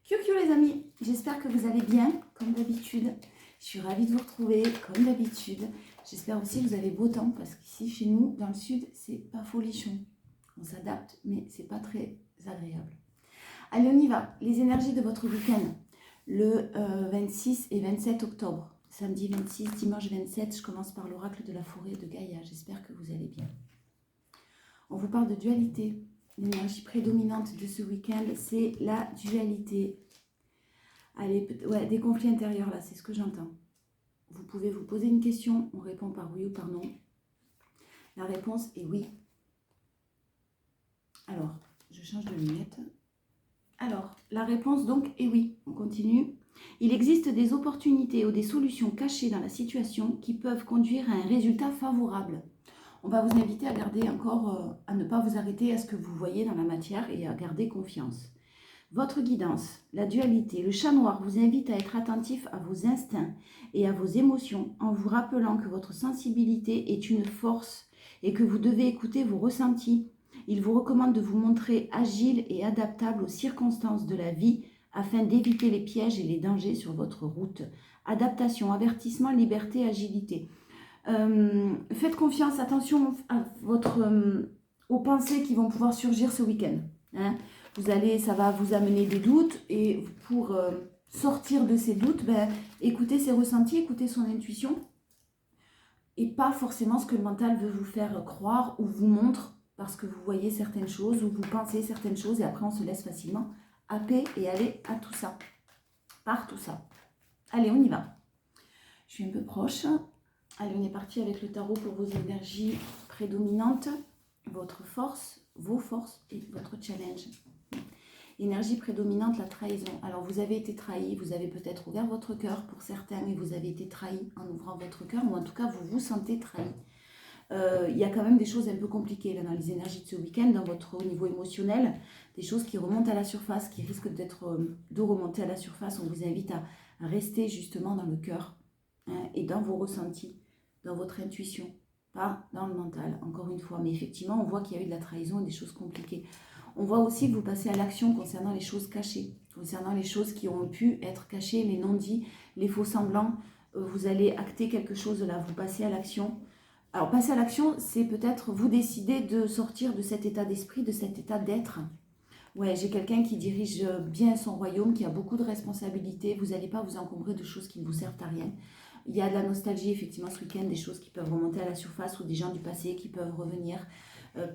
Coucou les amis, j'espère que vous allez bien, comme d'habitude. Je suis ravie de vous retrouver, comme d'habitude. J'espère aussi que vous avez beau temps, parce qu'ici, chez nous, dans le sud, c'est pas folichon. On s'adapte, mais c'est pas très agréable. Allez, on y va. Les énergies de votre week-end, le 26 et 27 octobre. Samedi 26, dimanche 27, je commence par l'oracle de la forêt de Gaïa. J'espère que vous allez bien. On vous parle de dualité. L'énergie prédominante de ce week-end, c'est la dualité. Allez, ouais, des conflits intérieurs là, c'est ce que j'entends. Vous pouvez vous poser une question, on répond par oui ou par non. La réponse est oui. Alors, je change de lunette. Alors, la réponse donc est oui. On continue. Il existe des opportunités ou des solutions cachées dans la situation qui peuvent conduire à un résultat favorable. On va vous inviter à garder encore, à ne pas vous arrêter à ce que vous voyez dans la matière et à garder confiance. Votre guidance, la dualité, le chat noir vous invite à être attentif à vos instincts et à vos émotions en vous rappelant que votre sensibilité est une force et que vous devez écouter vos ressentis. Il vous recommande de vous montrer agile et adaptable aux circonstances de la vie afin d'éviter les pièges et les dangers sur votre route. Adaptation, avertissement, liberté, agilité. Faites confiance, attention à aux pensées qui vont pouvoir surgir ce week-end. Ça va vous amener des doutes et pour sortir de ces doutes, écoutez ses ressentis, écoutez son intuition et pas forcément ce que le mental veut vous faire croire ou vous montre parce que vous voyez certaines choses ou vous pensez certaines choses et après on se laisse facilement happer et aller à tout ça, par tout ça. Allez, on y va. Je suis un peu proche. Allez, on est parti avec le tarot pour vos énergies prédominantes, votre force, vos forces et votre challenge. Énergie prédominante, la trahison. Alors, vous avez été trahi, vous avez peut-être ouvert votre cœur pour certains et vous avez été trahi en ouvrant votre cœur, ou en tout cas, vous vous sentez trahi. Il y a quand même des choses un peu compliquées là, dans les énergies de ce week-end, au niveau émotionnel, des choses qui remontent à la surface, qui risquent de remonter à la surface. On vous invite à rester justement dans le cœur et dans vos ressentis, dans votre intuition, pas dans le mental, encore une fois. Mais effectivement, on voit qu'il y a eu de la trahison et des choses compliquées. On voit aussi que vous passez à l'action concernant les choses cachées, concernant les choses qui ont pu être cachées, les non-dits, les faux semblants. Vous allez acter quelque chose là, vous passez à l'action. Alors, passer à l'action, c'est peut-être vous décider de sortir de cet état d'esprit, de cet état d'être. Ouais, j'ai quelqu'un qui dirige bien son royaume, qui a beaucoup de responsabilités. Vous n'allez pas vous encombrer de choses qui ne vous servent à rien. Il y a de la nostalgie, effectivement, ce week-end, des choses qui peuvent remonter à la surface ou des gens du passé qui peuvent revenir.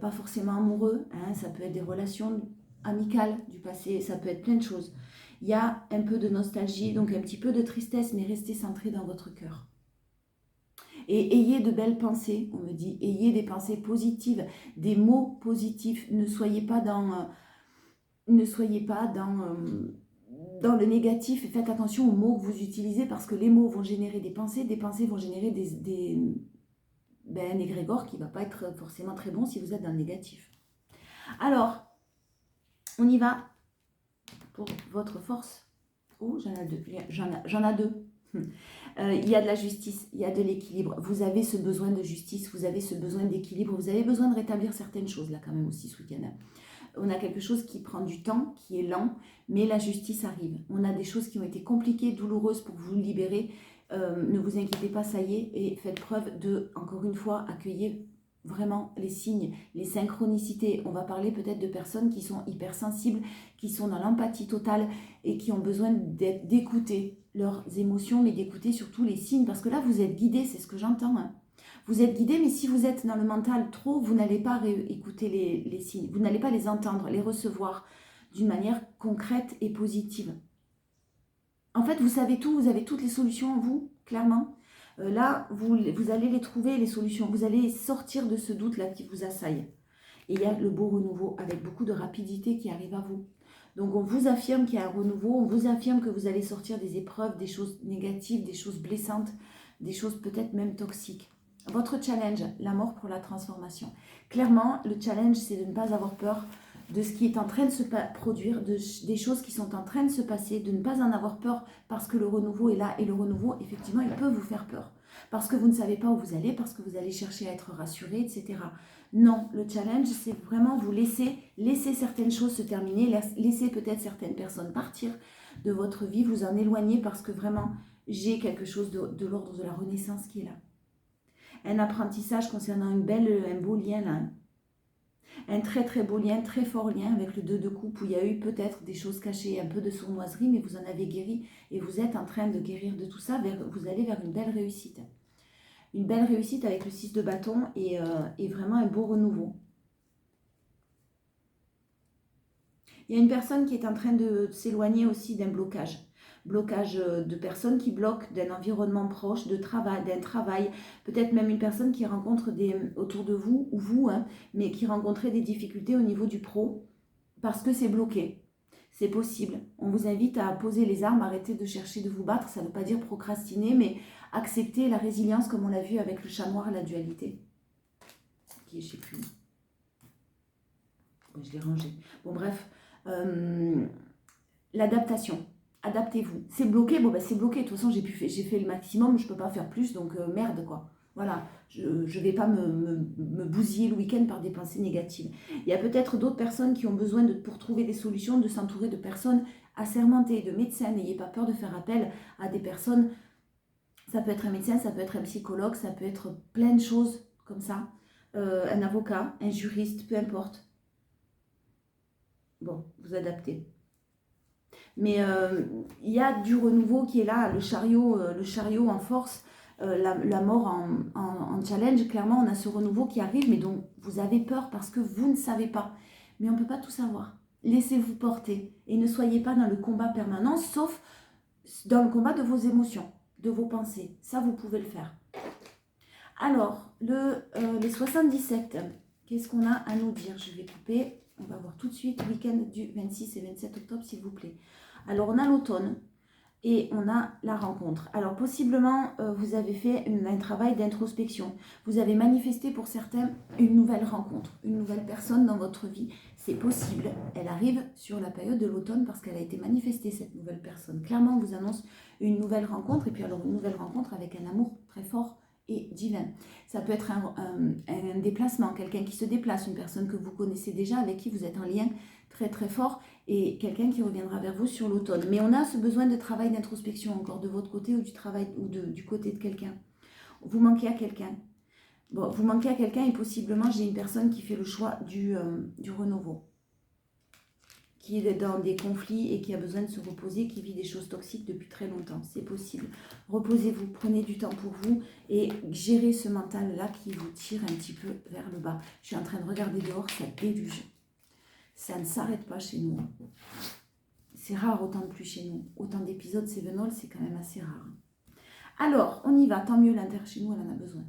Pas forcément amoureux, ça peut être des relations amicales du passé, ça peut être plein de choses. Il y a un peu de nostalgie, donc un petit peu de tristesse, mais restez centré dans votre cœur. Et ayez de belles pensées, on me dit, ayez des pensées positives, des mots positifs, ne soyez pas dans dans le négatif et faites attention aux mots que vous utilisez parce que les mots vont générer des pensées vont générer un égrégore qui ne va pas être forcément très bon si vous êtes dans le négatif. Alors, on y va pour votre force. Oh, j'en ai deux. Il y a de la justice, il y a de l'équilibre. Vous avez ce besoin de justice, vous avez ce besoin d'équilibre, vous avez besoin de rétablir certaines choses là quand même aussi ce week-end. On a quelque chose qui prend du temps, qui est lent, mais la justice arrive. On a des choses qui ont été compliquées, douloureuses pour vous libérer. Ne vous inquiétez pas, ça y est, et faites preuve de, encore une fois, accueillir vraiment les signes, les synchronicités. On va parler peut-être de personnes qui sont hypersensibles, qui sont dans l'empathie totale et qui ont besoin d'écouter leurs émotions, mais d'écouter surtout les signes, parce que là, vous êtes guidés, c'est ce que j'entends. Vous êtes guidés, mais si vous êtes dans le mental trop, vous n'allez pas écouter les signes, vous n'allez pas les entendre, les recevoir d'une manière concrète et positive. En fait, vous savez tout, vous avez toutes les solutions en vous, clairement. Là, vous allez les trouver, les solutions. Vous allez sortir de ce doute-là qui vous assaille. Et il y a le beau renouveau avec beaucoup de rapidité qui arrive à vous. Donc, on vous affirme qu'il y a un renouveau, on vous affirme que vous allez sortir des épreuves, des choses négatives, des choses blessantes, des choses peut-être même toxiques. Votre challenge, la mort pour la transformation. Clairement, le challenge, c'est de ne pas avoir peur de ce qui est en train de se produire, des choses qui sont en train de se passer, de ne pas en avoir peur parce que le renouveau est là. Et le renouveau, effectivement, il peut vous faire peur. Parce que vous ne savez pas où vous allez, parce que vous allez chercher à être rassuré, etc. Non, le challenge, c'est vraiment vous laisser certaines choses se terminer, laisser peut-être certaines personnes partir de votre vie, vous en éloigner parce que vraiment, j'ai quelque chose de l'ordre de la renaissance qui est là. Un apprentissage concernant un beau lien là. Un très très beau lien, très fort lien avec le 2 de coupe où il y a eu peut-être des choses cachées, un peu de sournoiserie, mais vous en avez guéri et vous êtes en train de guérir de tout ça, vous allez vers une belle réussite. Une belle réussite avec le 6 de bâton et vraiment un beau renouveau. Il y a une personne qui est en train de s'éloigner aussi d'un blocage. Blocage de personnes qui bloquent, d'un environnement proche, d'un travail, peut-être même une personne qui rencontre autour de vous, ou vous, hein, mais qui rencontrait des difficultés au niveau du pro, parce que c'est bloqué. C'est possible. On vous invite à poser les armes, arrêter de chercher de vous battre, ça ne veut pas dire procrastiner, mais accepter la résilience comme on l'a vu avec le chat noir et la dualité. Qui est, je ne sais plus. Je l'ai rangé. Bon bref, l'adaptation. Adaptez-vous. C'est bloqué, bon ben c'est bloqué. De toute façon, j'ai fait le maximum, je ne peux pas faire plus, donc merde quoi. Voilà, je ne vais pas me bousiller le week-end par des pensées négatives. Il y a peut-être d'autres personnes qui ont besoin, pour trouver des solutions, de s'entourer de personnes assermentées, de médecins. N'ayez pas peur de faire appel à des personnes. Ça peut être un médecin, ça peut être un psychologue, ça peut être plein de choses comme ça. Un avocat, un juriste, peu importe. Bon, vous adaptez. Mais il y a du renouveau qui est là, le chariot en force, la mort en challenge. Clairement, on a ce renouveau qui arrive, mais dont vous avez peur parce que vous ne savez pas. Mais on ne peut pas tout savoir. Laissez-vous porter et ne soyez pas dans le combat permanent, sauf dans le combat de vos émotions, de vos pensées. Ça, vous pouvez le faire. Alors, les 77, qu'est-ce qu'on a à nous dire? Je vais couper. On va voir tout de suite le week-end du 26 et 27 octobre, s'il vous plaît. Alors, on a l'automne et on a la rencontre. Alors, possiblement, vous avez fait un travail d'introspection. Vous avez manifesté pour certains une nouvelle rencontre, une nouvelle personne dans votre vie. C'est possible. Elle arrive sur la période de l'automne parce qu'elle a été manifestée, cette nouvelle personne. Clairement, on vous annonce une nouvelle rencontre. Et puis, alors, une nouvelle rencontre avec un amour très fort et divin. Ça peut être un déplacement, quelqu'un qui se déplace, une personne que vous connaissez déjà, avec qui vous êtes en lien très très fort, et quelqu'un qui reviendra vers vous sur l'automne. Mais on a ce besoin de travail d'introspection encore de votre côté ou du travail ou du côté de quelqu'un. Vous manquez à quelqu'un. Bon, vous manquez à quelqu'un et possiblement j'ai une personne qui fait le choix du renouveau, qui est dans des conflits et qui a besoin de se reposer, qui vit des choses toxiques depuis très longtemps. C'est possible. Reposez-vous, prenez du temps pour vous et gérez ce mental-là qui vous tire un petit peu vers le bas. Je suis en train de regarder dehors, ça déluge. Ça ne s'arrête pas chez nous. C'est rare autant de pluie chez nous. Autant d'épisodes Sévenol, c'est quand même assez rare. Alors, on y va. Tant mieux, l'inter chez nous, elle en a besoin.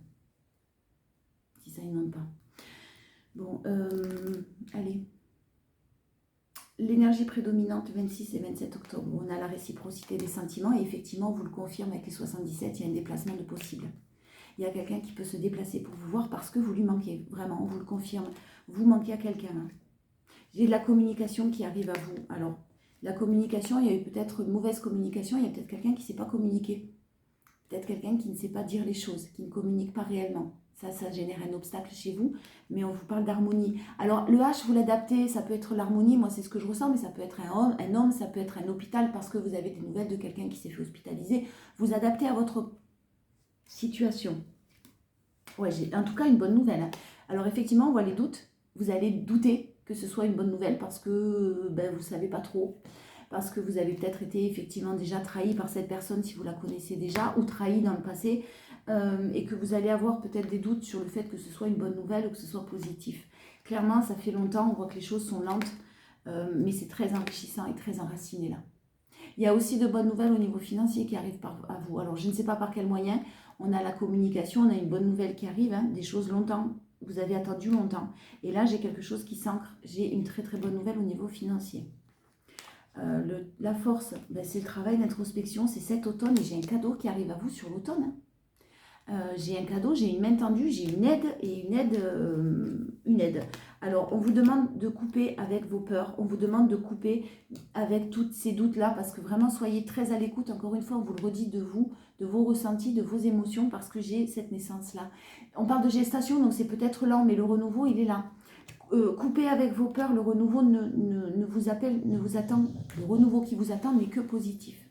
Si ça inonde pas. Bon, allez. L'énergie prédominante 26 et 27 octobre, où on a la réciprocité des sentiments, et effectivement, on vous le confirme avec les 77, il y a un déplacement de possible. Il y a quelqu'un qui peut se déplacer pour vous voir parce que vous lui manquez, vraiment, on vous le confirme. Vous manquez à quelqu'un. Hein. J'ai de la communication qui arrive à vous. Alors, la communication, il y a eu peut-être une mauvaise communication, il y a peut-être quelqu'un qui ne sait pas communiquer. Peut-être quelqu'un qui ne sait pas dire les choses, qui ne communique pas réellement. Ça génère un obstacle chez vous, mais on vous parle d'harmonie. Alors, le H, vous l'adaptez, ça peut être l'harmonie, moi c'est ce que je ressens, mais ça peut être un homme, ça peut être un hôpital, parce que vous avez des nouvelles de quelqu'un qui s'est fait hospitaliser. Vous adaptez à votre situation. Ouais, j'ai en tout cas une bonne nouvelle. Hein. Alors, effectivement, on voit les doutes. Vous allez douter que ce soit une bonne nouvelle parce que vous ne savez pas trop. Parce que vous avez peut-être été effectivement déjà trahi par cette personne si vous la connaissez déjà, ou trahi dans le passé. Et que vous allez avoir peut-être des doutes sur le fait que ce soit une bonne nouvelle ou que ce soit positif. Clairement, ça fait longtemps, on voit que les choses sont lentes, mais c'est très enrichissant et très enraciné là. Il y a aussi de bonnes nouvelles au niveau financier qui arrivent à vous. Alors, je ne sais pas par quel moyen, on a la communication, on a une bonne nouvelle qui arrive, hein, des choses longtemps, vous avez attendu longtemps. Et là, j'ai quelque chose qui s'ancre, j'ai une très très bonne nouvelle au niveau financier. La force, c'est le travail d'introspection, c'est cet automne et j'ai un cadeau qui arrive à vous sur l'automne. Hein. J'ai un cadeau, j'ai une main tendue, j'ai une aide et une aide. Alors, on vous demande de couper avec vos peurs, on vous demande de couper avec tous ces doutes-là, parce que vraiment, soyez très à l'écoute. Encore une fois, on vous le redit de vous, de vos ressentis, de vos émotions, parce que j'ai cette naissance-là. On parle de gestation, donc c'est peut-être lent, mais le renouveau, il est là. Coupez avec vos peurs, le renouveau ne vous attend, le renouveau qui vous attend n'est que positif.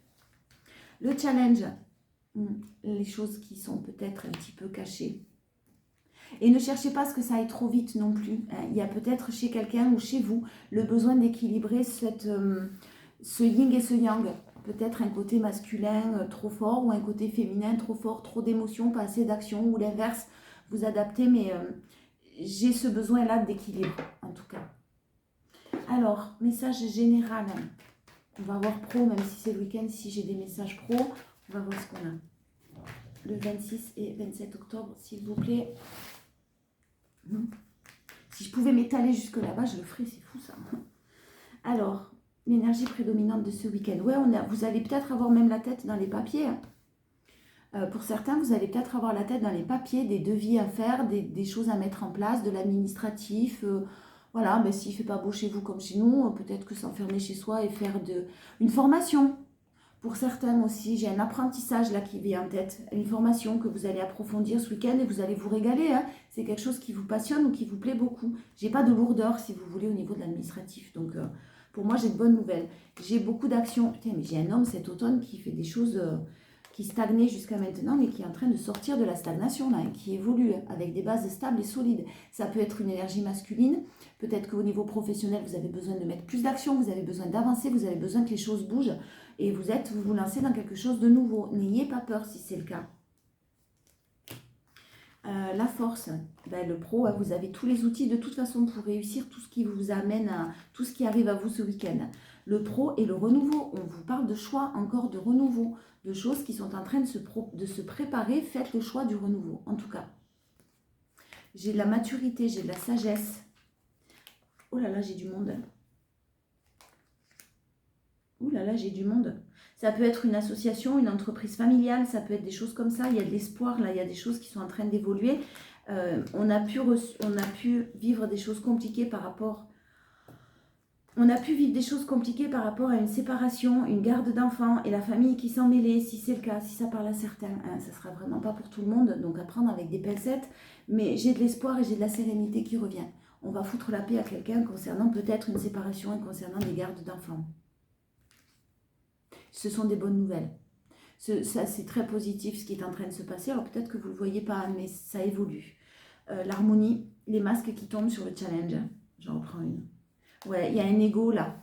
Le challenge, les choses qui sont peut-être un petit peu cachées. Et ne cherchez pas à ce que ça aille trop vite non plus. Il y a peut-être chez quelqu'un ou chez vous le besoin d'équilibrer ce yin et ce yang. Peut-être un côté masculin trop fort ou un côté féminin trop fort, trop d'émotions, pas assez d'action ou l'inverse. Vous adaptez, mais j'ai ce besoin-là d'équilibre en tout cas. Alors, message général. On va voir pro, même si c'est le week-end, si j'ai des messages pro. On va voir ce qu'on a. Le 26 et 27 octobre, s'il vous plaît. Si je pouvais m'étaler jusque là-bas, je le ferais, c'est fou ça. Alors, l'énergie prédominante de ce week-end. Ouais, vous allez peut-être avoir même la tête dans les papiers. Pour certains, vous allez peut-être avoir la tête dans les papiers, des devis à faire, des choses à mettre en place, de l'administratif. Voilà, mais s'il ne fait pas beau chez vous comme chez nous, peut-être que s'enfermer chez soi et faire une formation. Pour certains aussi, j'ai un apprentissage là qui vient en tête, une formation que vous allez approfondir ce week-end et vous allez vous régaler. Hein. C'est quelque chose qui vous passionne ou qui vous plaît beaucoup. J'ai pas de lourdeur, si vous voulez, au niveau de l'administratif. Donc, pour moi, j'ai de bonnes nouvelles. J'ai beaucoup d'actions. Putain, mais j'ai un homme cet automne qui fait des choses qui stagnaient jusqu'à maintenant et qui est en train de sortir de la stagnation, là, qui évolue avec des bases stables et solides. Ça peut être une énergie masculine. Peut-être qu'au niveau professionnel, vous avez besoin de mettre plus d'action, vous avez besoin d'avancer, vous avez besoin que les choses bougent. Et vous vous lancez dans quelque chose de nouveau. N'ayez pas peur si c'est le cas. La force, le pro, vous avez tous les outils de toute façon pour réussir tout ce qui vous amène à tout ce qui arrive à vous ce week-end. Le pro et le renouveau, on vous parle de choix, encore de renouveau, de choses qui sont en train de se préparer. Faites le choix du renouveau, en tout cas. J'ai de la maturité, j'ai de la sagesse. Oh là là, j'ai du monde. Ouh là là, j'ai du monde. Ça peut être une association, une entreprise familiale, ça peut être des choses comme ça. Il y a de l'espoir, là, il y a des choses qui sont en train d'évoluer. On a pu vivre des choses compliquées par rapport... On a pu vivre des choses compliquées par rapport à une séparation, une garde d'enfants et la famille qui s'en mêlait, si c'est le cas, si ça parle à certains. Hein, ça ne sera vraiment pas pour tout le monde, donc à prendre avec des pincettes. Mais j'ai de l'espoir et j'ai de la sérénité qui revient. On va foutre la paix à quelqu'un concernant peut-être une séparation et concernant des gardes d'enfants. Ce sont des bonnes nouvelles. Ça, c'est très positif ce qui est en train de se passer. Alors peut-être que vous ne le voyez pas, mais ça évolue. L'harmonie, les masques qui tombent sur le challenge. J'en reprends une. Ouais, il y a un ego là.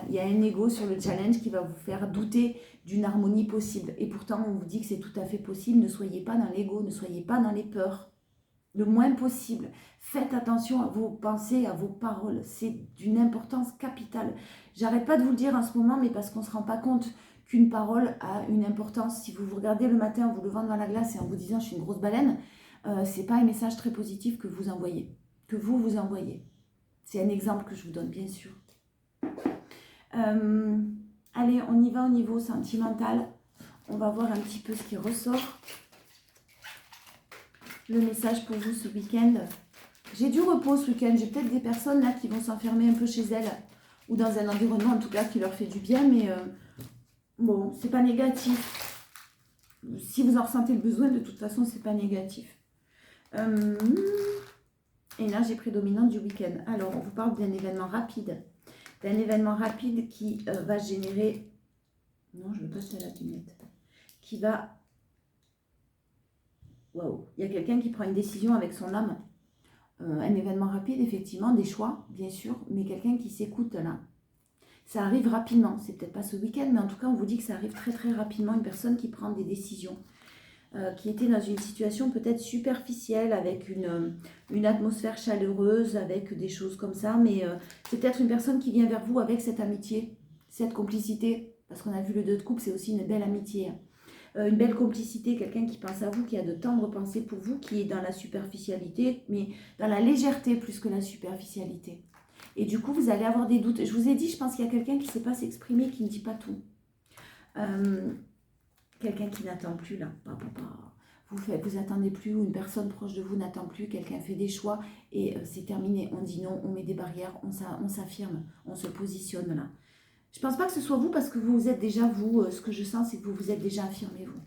Il y a un ego sur le challenge qui va vous faire douter d'une harmonie possible. Et pourtant, on vous dit que c'est tout à fait possible. Ne soyez pas dans l'ego, ne soyez pas dans les peurs. Le moins possible. Faites attention à vos pensées, à vos paroles. C'est d'une importance capitale. J'arrête pas de vous le dire en ce moment, mais parce qu'on ne se rend pas compte qu'une parole a une importance. Si vous vous regardez le matin en vous levant devant la glace et en vous disant « je suis une grosse baleine », c'est pas un message très positif que vous envoyez, que vous envoyez. C'est un exemple que je vous donne, bien sûr. Allez, on y va au niveau sentimental. On va voir un petit peu ce qui ressort. Le message pour vous ce week-end. J'ai du repos ce week-end. J'ai peut-être des personnes là qui vont s'enfermer un peu chez elles ou dans un environnement en tout cas qui leur fait du bien, mais bon, c'est pas négatif. Si vous en ressentez le besoin, de toute façon, c'est pas négatif. Énergie prédominante du week-end. Alors, on vous parle d'un événement rapide. D'un événement rapide qui va générer... Non, je ne veux pas celle-là qui mette. Qui va... Waouh. Il y a quelqu'un qui prend une décision avec son âme. Un événement rapide, effectivement, des choix, bien sûr, mais quelqu'un qui s'écoute là. Ça arrive rapidement. C'est peut-être pas ce week-end, mais en tout cas, on vous dit que ça arrive très très rapidement. Une personne qui prend des décisions. Qui était dans une situation peut-être superficielle, avec une atmosphère chaleureuse, avec des choses comme ça, mais c'est peut-être une personne qui vient vers vous avec cette amitié, cette complicité, parce qu'on a vu le 2 de coupe, c'est aussi une belle amitié, une belle complicité, quelqu'un qui pense à vous, qui a de tendres pensées pour vous, qui est dans la superficialité, mais dans la légèreté plus que la superficialité. Et du coup, vous allez avoir des doutes. Je vous ai dit, je pense qu'il y a quelqu'un qui ne sait pas s'exprimer, qui ne dit pas tout. Quelqu'un qui n'attend plus là. vous attendez plus, ou une personne proche de vous n'attend plus, quelqu'un fait des choix et c'est terminé. On dit non, on met des barrières, on s'affirme, on se positionne là. Je ne pense pas que ce soit vous parce que vous êtes déjà vous. Ce que je sens, c'est que vous vous êtes déjà affirmé vous.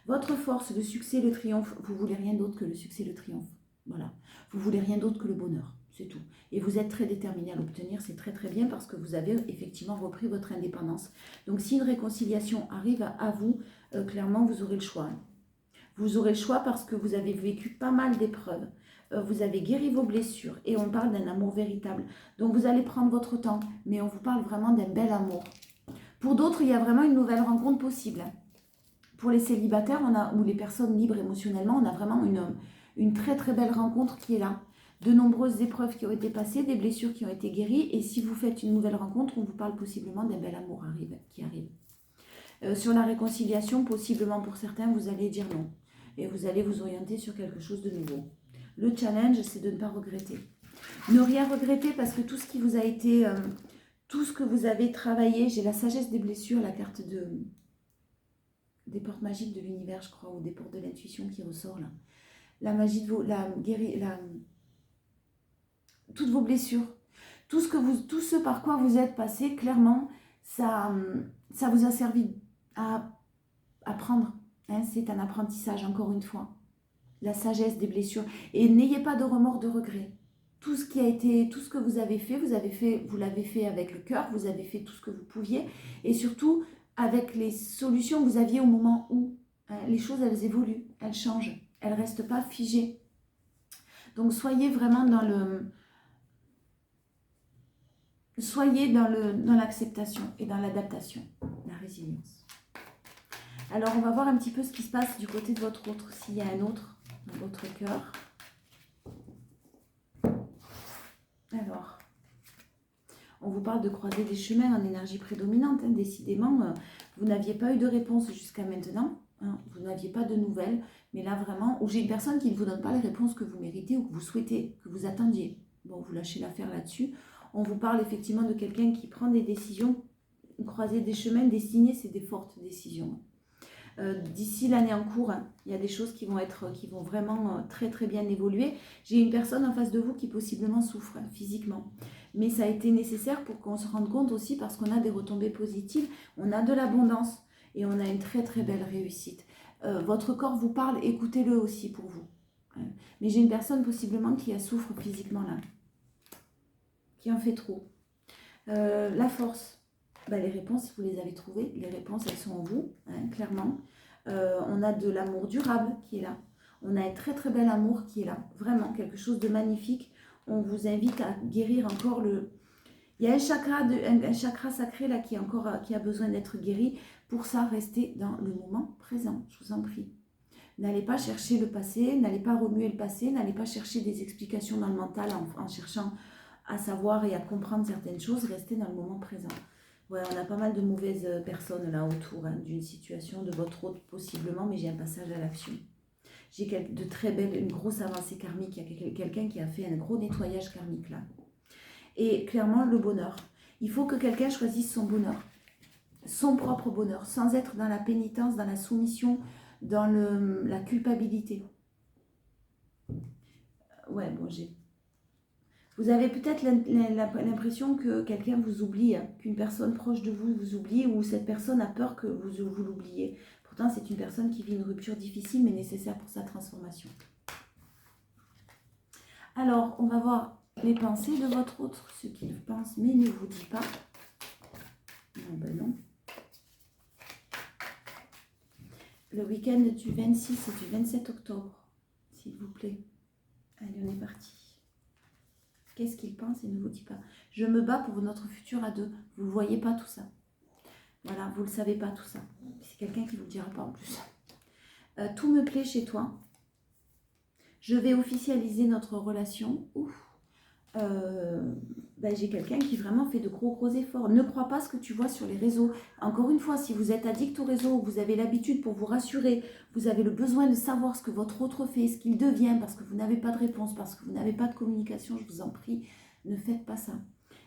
Votre force, le succès, le triomphe, vous voulez rien d'autre que le succès, le triomphe. Voilà. Vous voulez rien d'autre que le bonheur. C'est tout. Et vous êtes très déterminé à l'obtenir. C'est très très bien parce que vous avez effectivement repris votre indépendance. Donc si une réconciliation arrive à vous, clairement vous aurez le choix. Vous aurez le choix parce que vous avez vécu pas mal d'épreuves. Vous avez guéri vos blessures et on parle d'un amour véritable. Donc vous allez prendre votre temps, mais on vous parle vraiment d'un bel amour. Pour d'autres, il y a vraiment une nouvelle rencontre possible. Pour les célibataires ou les personnes libres émotionnellement, on a vraiment une très très belle rencontre qui est là. De nombreuses épreuves qui ont été passées, des blessures qui ont été guéries. Et si vous faites une nouvelle rencontre, on vous parle possiblement d'un bel amour qui arrive. Sur la réconciliation, possiblement pour certains, vous allez dire non. Et vous allez vous orienter sur quelque chose de nouveau. Le challenge, c'est de ne pas regretter. Ne rien regretter parce que tout ce qui vous a été, tout ce que vous avez travaillé, j'ai la sagesse des blessures, la carte des portes magiques de l'univers, je crois, ou des portes de l'intuition qui ressort là. La magie de toutes vos blessures, tout ce par quoi vous êtes passé, clairement, ça vous a servi à apprendre. Hein, c'est un apprentissage, encore une fois. La sagesse des blessures. Et n'ayez pas de remords, de regrets. Tout ce que vous l'avez fait avec le cœur, vous avez fait tout ce que vous pouviez, et surtout avec les solutions que vous aviez au moment où les choses, elles évoluent, elles changent, elles ne restent pas figées. Donc soyez vraiment dans l'acceptation et dans l'adaptation, la résilience. Alors on va voir un petit peu ce qui se passe du côté de votre autre, s'il y a un autre dans votre cœur. Alors, on vous parle de croiser des chemins en énergie prédominante. Hein. Décidément, vous n'aviez pas eu de réponse jusqu'à maintenant. Hein. Vous n'aviez pas de nouvelles. Mais là, vraiment, où j'ai une personne qui ne vous donne pas les réponses que vous méritez ou que vous souhaitez, que vous attendiez. Bon, vous lâchez l'affaire là-dessus. On vous parle effectivement de quelqu'un qui prend des décisions. Croiser des chemins destinés, c'est des fortes décisions. D'ici l'année en cours, hein, il y a des choses qui vont vraiment très très bien évoluer. J'ai une personne en face de vous qui possiblement souffre physiquement. Mais ça a été nécessaire pour qu'on se rende compte aussi parce qu'on a des retombées positives, on a de l'abondance et on a une très très belle réussite. Votre corps vous parle, écoutez-le aussi pour vous. Mais j'ai une personne possiblement qui souffre physiquement là, qui en fait trop. La force. Les réponses, vous les avez trouvées. Les réponses, elles sont en vous, hein, clairement. On a de l'amour durable qui est là. On a un très très bel amour qui est là. Vraiment, quelque chose de magnifique. On vous invite à guérir encore Il y a un chakra sacré là qui a besoin d'être guéri. Pour ça, restez dans le moment présent, je vous en prie. N'allez pas chercher le passé, n'allez pas remuer le passé, n'allez pas chercher des explications dans le mental en cherchant à savoir et à comprendre certaines choses. Restez dans le moment présent. Ouais, on a pas mal de mauvaises personnes là autour d'une situation, de votre autre possiblement, mais j'ai un passage à l'action. J'ai une grosse avancée karmique, il y a quelqu'un qui a fait un gros nettoyage karmique là. Et clairement, le bonheur. Il faut que quelqu'un choisisse son bonheur, son propre bonheur, sans être dans la pénitence, dans la soumission, dans la culpabilité. Ouais, bon, Vous avez peut-être l'impression que quelqu'un vous oublie, hein, qu'une personne proche de vous vous oublie ou cette personne a peur que vous l'oubliez. Pourtant, c'est une personne qui vit une rupture difficile mais nécessaire pour sa transformation. Alors, on va voir les pensées de votre autre, ce qu'il pense mais ne vous dit pas. Non, ben non. Le week-end du 26 et du 27 octobre, s'il vous plaît. Allez, on est parti. Qu'est-ce qu'il pense et ne vous dit pas. Je me bats pour notre futur à deux. Vous ne voyez pas tout ça. Voilà, vous ne le savez pas tout ça. C'est quelqu'un qui ne vous le dira pas en plus. Tout me plaît chez toi. Je vais officialiser notre relation. J'ai quelqu'un qui vraiment fait de gros efforts. Ne crois pas ce que tu vois sur les réseaux. Encore une fois, si vous êtes addict aux réseaux, vous avez l'habitude pour vous rassurer, vous avez le besoin de savoir ce que votre autre fait, ce qu'il devient, parce que vous n'avez pas de réponse, parce que vous n'avez pas de communication, je vous en prie, ne faites pas ça.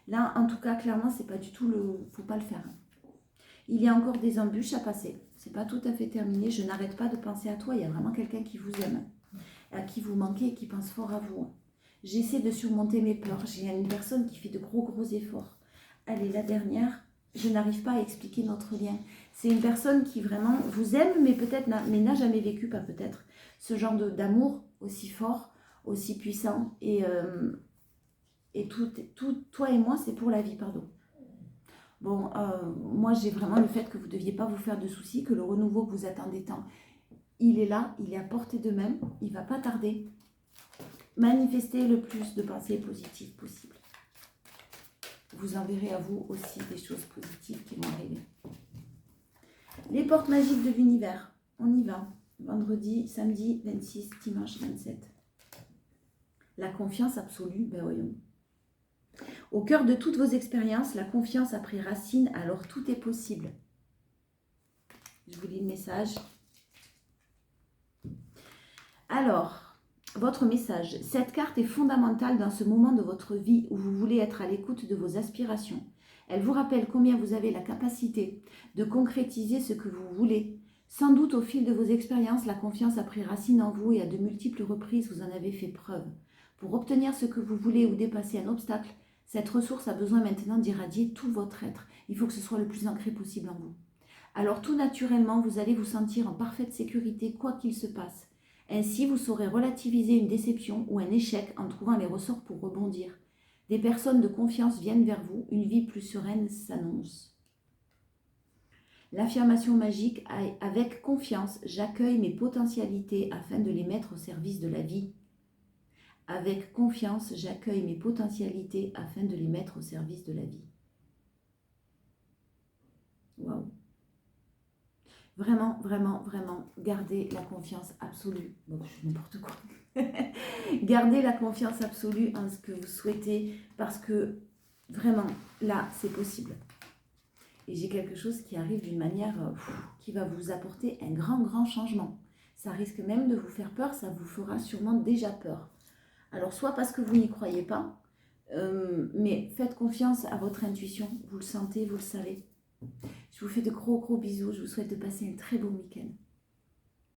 Là, en tout cas, clairement, c'est pas du tout faut pas le faire. Il y a encore des embûches à passer. C'est pas tout à fait terminé. Je n'arrête pas de penser à toi. Il y a vraiment quelqu'un qui vous aime, à qui vous manquez et qui pense fort à vous. J'essaie de surmonter mes peurs. J'ai une personne qui fait de gros efforts. Allez, la dernière. Je n'arrive pas à expliquer notre lien. C'est une personne qui vraiment vous aime, mais peut-être n'a jamais vécu, pas peut-être, ce genre d'amour aussi fort, aussi puissant. Et tout, toi et moi, c'est pour la vie, pardon. Bon, moi, j'ai vraiment le fait que vous ne deviez pas vous faire de soucis, que le renouveau que vous attendez tant, il est là, il est à portée de main, il ne va pas tarder. Manifestez le plus de pensées positives possible. Vous enverrez à vous aussi des choses positives qui vont arriver. Les portes magiques de l'univers, on y va. Vendredi, samedi 26, dimanche 27. La confiance absolue, ben voyons. Au cœur de toutes vos expériences, la confiance a pris racine, alors tout est possible. Je vous lis le message. Alors, votre message. Cette carte est fondamentale dans ce moment de votre vie où vous voulez être à l'écoute de vos aspirations. Elle vous rappelle combien vous avez la capacité de concrétiser ce que vous voulez. Sans doute au fil de vos expériences, la confiance a pris racine en vous et à de multiples reprises, vous en avez fait preuve. Pour obtenir ce que vous voulez ou dépasser un obstacle, cette ressource a besoin maintenant d'irradier tout votre être. Il faut que ce soit le plus ancré possible en vous. Alors tout naturellement, vous allez vous sentir en parfaite sécurité quoi qu'il se passe. Ainsi, vous saurez relativiser une déception ou un échec en trouvant les ressorts pour rebondir. Des personnes de confiance viennent vers vous, une vie plus sereine s'annonce. L'affirmation magique, avec confiance, j'accueille mes potentialités afin de les mettre au service de la vie. Avec confiance, j'accueille mes potentialités afin de les mettre au service de la vie. Waouh! Vraiment, gardez la confiance absolue. Bon, je fais n'importe quoi. Gardez la confiance absolue en ce que vous souhaitez parce que vraiment, là, c'est possible. Et j'ai quelque chose qui arrive d'une manière qui va vous apporter un grand changement. Ça risque même de vous faire peur, ça vous fera sûrement déjà peur. Alors, soit parce que vous n'y croyez pas, mais faites confiance à votre intuition. Vous le sentez, vous le savez. Je vous fais de gros bisous. Je vous souhaite de passer un très bon week-end.